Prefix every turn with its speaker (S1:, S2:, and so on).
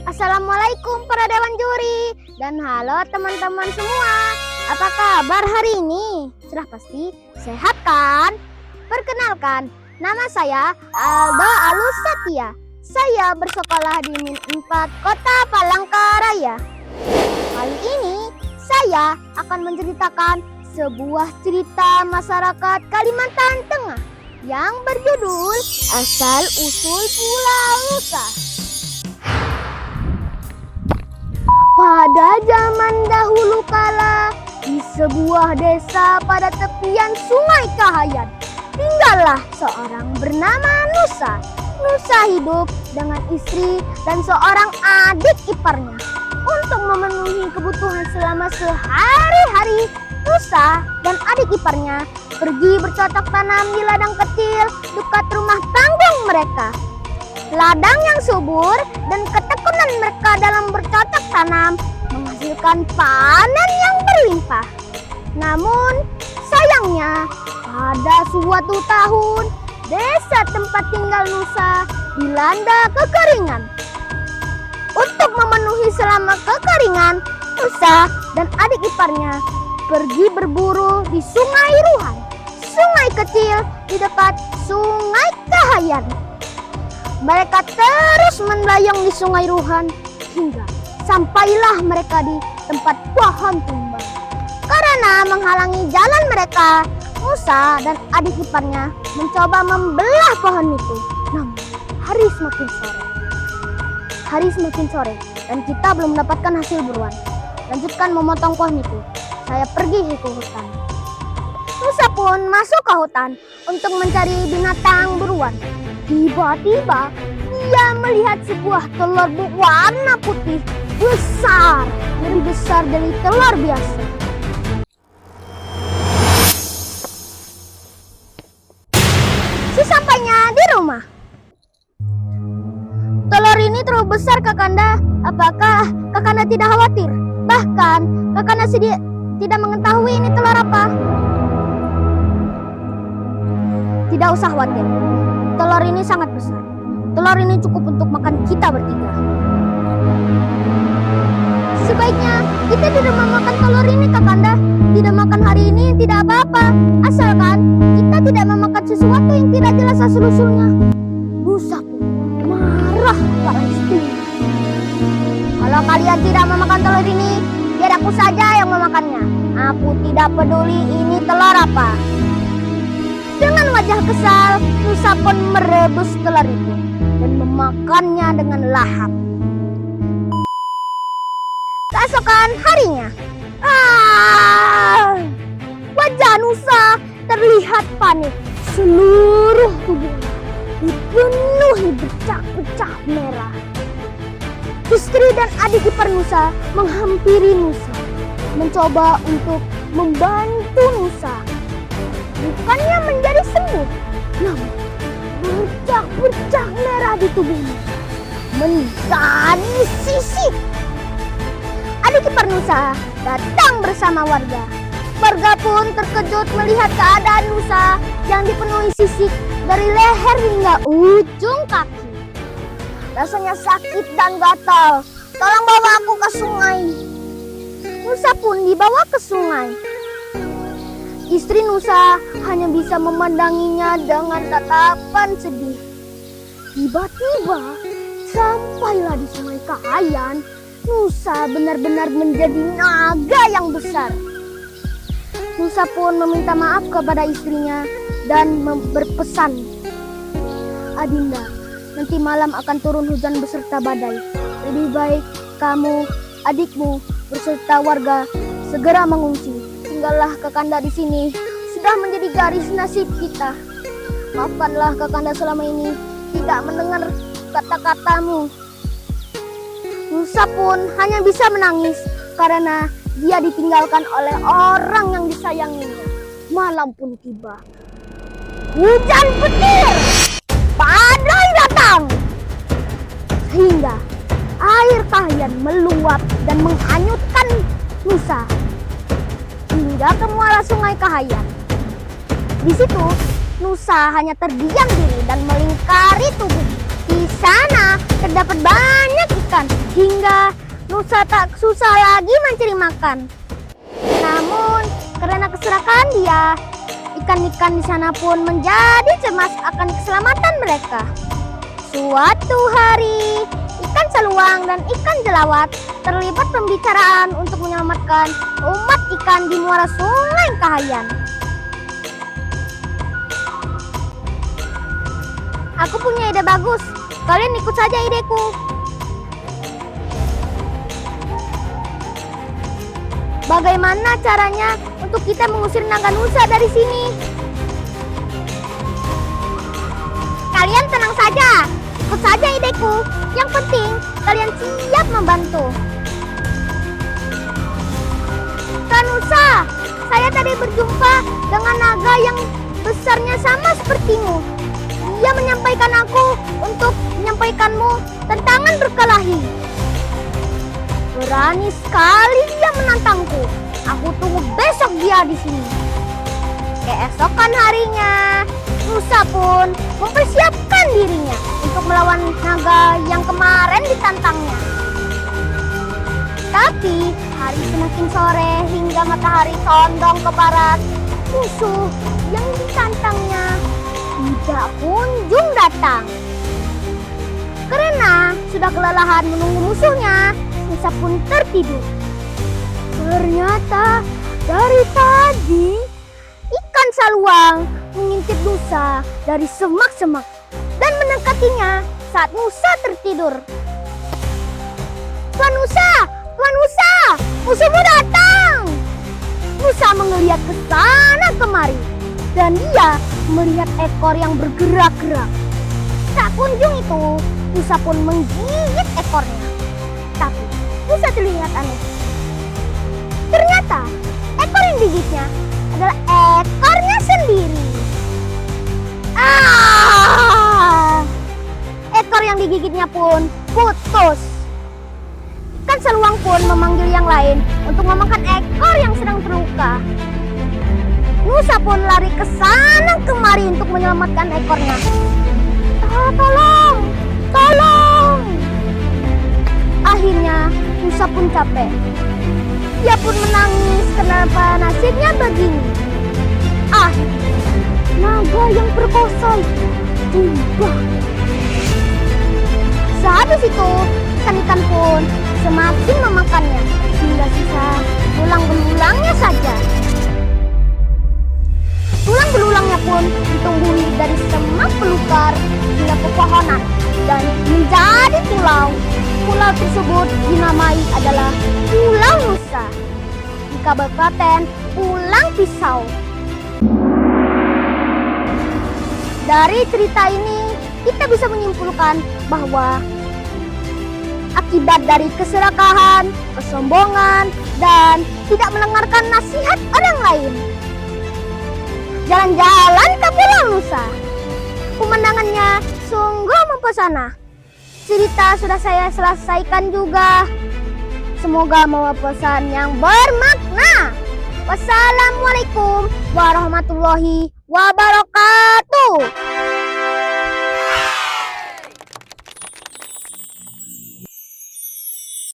S1: Assalamualaikum para dewan juri. Dan halo teman-teman semua. Apa kabar hari ini? Sudah pasti sehat kan? Perkenalkan, nama saya Aldo Alus Satya. Saya bersekolah di Min 4 Kota Palangkaraya. Kali ini saya akan menceritakan sebuah cerita masyarakat Kalimantan Tengah yang berjudul Asal Usul Pulau Nusa. Pada zaman dahulu kala, di sebuah desa pada tepian Sungai Kahayan, tinggallah seorang bernama Nusa. Nusa hidup dengan istri dan seorang adik iparnya. Untuk memenuhi kebutuhan selama sehari-hari, Nusa dan adik iparnya pergi bercocok tanam di ladang kecil dekat rumah tanggung mereka. Ladang yang subur dan ketekunan mereka dalam bercocok tanam menghasilkan panen yang berlimpah. Namun sayangnya pada suatu tahun desa tempat tinggal Nusa dilanda kekeringan. Untuk memenuhi selama kekeringan, Nusa dan adik iparnya pergi berburu di Sungai Ruhan, sungai kecil di dekat Sungai Kahayan. Mereka terus melayang di Sungai Ruhan hingga sampailah mereka di tempat pohon tumbang. Karena menghalangi jalan mereka, Nusa dan adik iparnya mencoba membelah pohon itu. Namun hari semakin sore dan kita belum mendapatkan hasil buruan. Lanjutkan memotong pohon itu. Saya pergi ke hutan. Nusa pun masuk ke hutan untuk mencari binatang buruan. Tiba-tiba dia melihat sebuah telur berwarna putih besar, lebih besar dari telur biasa. Sesampainya di rumah, telur ini terlalu besar Kakanda. Apakah Kakanda tidak khawatir? Bahkan Kakanda tidak mengetahui ini telur apa. Tidak usah khawatir. Telur ini sangat besar. Telur ini cukup untuk makan kita bertiga. Sebaiknya kita tidak memakan telur ini Kakanda. Tidak makan hari ini tidak apa-apa. Asalkan kita tidak memakan sesuatu yang tidak jelas asal-usulnya. Nusa pun marah pada istrinya. Kalau kalian tidak memakan telur ini, biar aku saja yang memakannya. Aku tidak peduli ini telur apa. Dengan wajah kesal, Nusa pun merebus telur itu dan memakannya dengan lahap. Keesokan harinya, wajah Nusa terlihat panik. Seluruh tubuhnya dipenuhi bercak-bercak merah. Istri dan adik ipar Nusa menghampiri Nusa, mencoba untuk membantu Nusa. Bukannya menjadi sembuh, namun bercak-bercak merah di tubuhnya menjadi sisik. Adik ipar Nusa datang bersama warga. Warga pun terkejut melihat keadaan Nusa yang dipenuhi sisik dari leher hingga ujung kaki. Rasanya sakit dan gatal. Tolong bawa aku ke sungai. Nusa pun dibawa ke sungai. Istri Nusa hanya bisa memandanginya dengan tatapan sedih. Tiba-tiba sampailah di Sungai Kahayan. Nusa benar-benar menjadi naga yang besar. Nusa pun meminta maaf kepada istrinya dan berpesan, Adinda, nanti malam akan turun hujan beserta badai. Lebih baik kamu, adikmu, beserta warga segera mengungsi. Tinggallah Kakanda di sini. Sudah menjadi garis nasib kita. Maafkanlah Kakanda selama ini tidak mendengar kata-katamu. Nusa pun hanya bisa menangis karena dia ditinggalkan oleh orang yang disayanginya. Malam pun tiba. Hujan petir, badai datang, sehingga air Kahayan meluap dan menghanyutkan Nusa hingga ke muara Sungai Kahayan. Di situ Nusa hanya terdiam diri dan melingkari tubuh. Di sana terdapat banyak ikan hingga Nusa tak susah lagi mencari makan. Namun karena keserakahan dia, ikan-ikan di sana pun menjadi cemas akan keselamatan mereka. Suatu hari, ikan seluang dan ikan jelawat terlibat pembicaraan untuk menyelamatkan umat ikan di muara Sungai Kahayan. Aku punya ide bagus. Kalian ikut saja ideku. Bagaimana caranya untuk kita mengusir naga Nusa dari sini? Kalian tenang saja. Ikut saja ideku. Yang penting kalian siap membantu. Kak Nusa, saya tadi berjumpa dengan naga yang besarnya sama sepertimu. Dia menyampaikan aku untuk menyampaikanmu tantangan berkelahi. Berani sekali dia menantangku. Aku tunggu besok dia di sini. Keesokan harinya, Nusa pun mempersiapkan dirinya untuk melawan naga yang kemarin ditantangnya. Tapi hari semakin sore hingga matahari condong ke barat, musuh yang ditantangnya tidak kunjung datang. Karena sudah kelelahan menunggu musuhnya, Nusa pun tertidur. Ternyata dari tadi ikan saluang mengintip Nusa dari semak-semak dan mendekatinya saat Nusa tertidur. Tuan Nusa, Tuan Nusa, musuhmu datang. Nusa melihat ke sana kemari dan dia melihat ekor yang bergerak-gerak. Tak kunjung itu, Nusa pun menggigit ekornya. Tapi Nusa terlihat aneh. Ternyata ekor yang digigitnya adalah ekornya sendiri. Ekor yang digigitnya pun putus. Ikan seluang pun memanggil yang lain untuk memakan ekor yang sedang terluka. Nusa pun lari ke sana kemari untuk menyelamatkan ekornya. Tolong, tolong. Akhirnya Nusa pun capek. Dia pun menangis kenapa nasibnya begini. Naga yang perkosa tiba. Sehabis itu, ikan-ikan pun semakin memakannya hingga sisa tulang belulangnya saja. Tulang belulangnya pun ditumbuhi dari semak belukar hingga pepohonan dan menjadi pulau. Pulau tersebut dinamai adalah Pulau Nusa di Kabupaten Pulang Pisau. Dari cerita ini kita bisa menyimpulkan bahwa akibat dari keserakahan, kesombongan, dan tidak mendengarkan nasihat orang lain, jalan-jalan ke Pulau Nusa. Pemandangannya sungguh mempesona. Cerita sudah saya selesaikan juga. Semoga membawa pesan yang bermakna. Wassalamualaikum warahmatullahi wabarakatuh.